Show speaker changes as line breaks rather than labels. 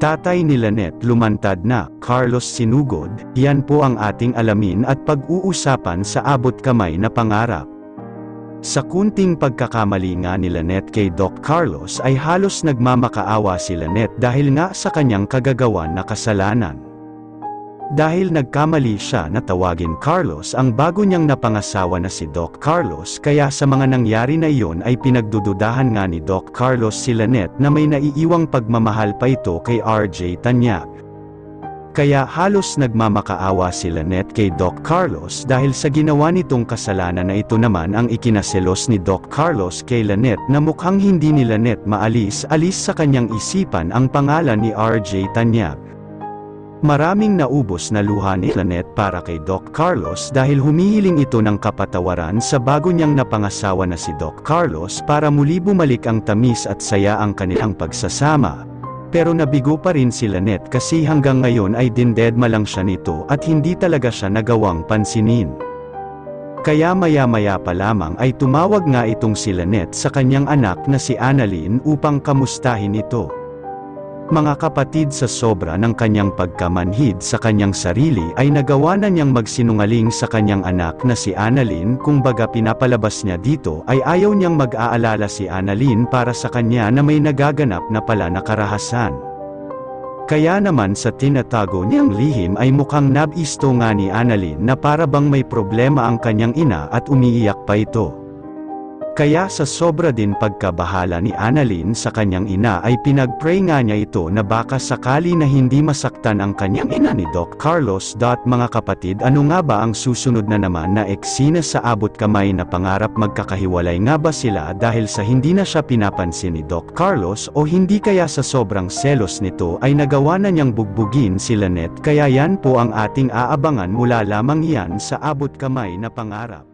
Tatay ni Lynette lumantad na, Carlos sinugod, yan po ang ating alamin at pag-uusapan sa abot kamay na pangarap. Sa kunting pagkakamali nga ni Lynette kay Doc Carlos ay halos nagmamakaawa si Lynette dahil nga sa kanyang kagagawan na kasalanan. Dahil nagkamali siya na tawagin Carlos ang bago niyang napangasawa na si Doc Carlos, kaya sa mga nangyari na iyon ay pinagdududahan nga ni Doc Carlos si Lynette na may naiiwang pagmamahal pa ito kay RJ Tanyag. Kaya halos nagmamakaawa si Lynette kay Doc Carlos dahil sa ginawa nitong kasalanan na ito naman ang ikinaselos ni Doc Carlos kay Lynette na mukhang hindi ni Lynette maalis-alis sa kanyang isipan ang pangalan ni RJ Tanyag. Maraming naubos na luha ni Lynette para kay Doc Carlos dahil humihiling ito ng kapatawaran sa bago niyang napangasawa na si Doc Carlos para muli bumalik ang tamis at saya ang kanilang pagsasama. Pero nabigo pa rin si Lynette kasi hanggang ngayon ay dindedma lang siya nito at hindi talaga siya nagawang pansinin. Kaya maya-maya pa lamang ay tumawag nga itong si Lynette sa kanyang anak na si Annalyn upang kamustahin ito. Mga kapatid, sa sobra ng kanyang pagkamanhid sa kanyang sarili ay nagawa na niyang magsinungaling sa kanyang anak na si Annalyn, kumbaga pinapalabas niya dito ay ayaw niyang mag-aalala si Annalyn para sa kanya na may nagaganap na pala na karahasan. Kaya naman sa tinatago niyang lihim ay mukhang nabisto nga ni Annalyn na para bang may problema ang kanyang ina at umiiyak pa ito. Kaya sa sobra din pagkabahala ni Annalyn sa kanyang ina ay pinag-pray nga niya ito na baka sakali na hindi masaktan ang kanyang ina ni Doc Carlos. Mga kapatid, ano nga ba ang susunod na naman na eksena sa abot kamay na pangarap? Magkakahiwalay nga ba sila dahil sa hindi na siya pinapansin ni Doc Carlos o hindi kaya sa sobrang selos nito ay nagawa na niyang bugbugin si Lynette? Kaya yan po ang ating aabangan, mula lamang yan sa abot kamay na pangarap.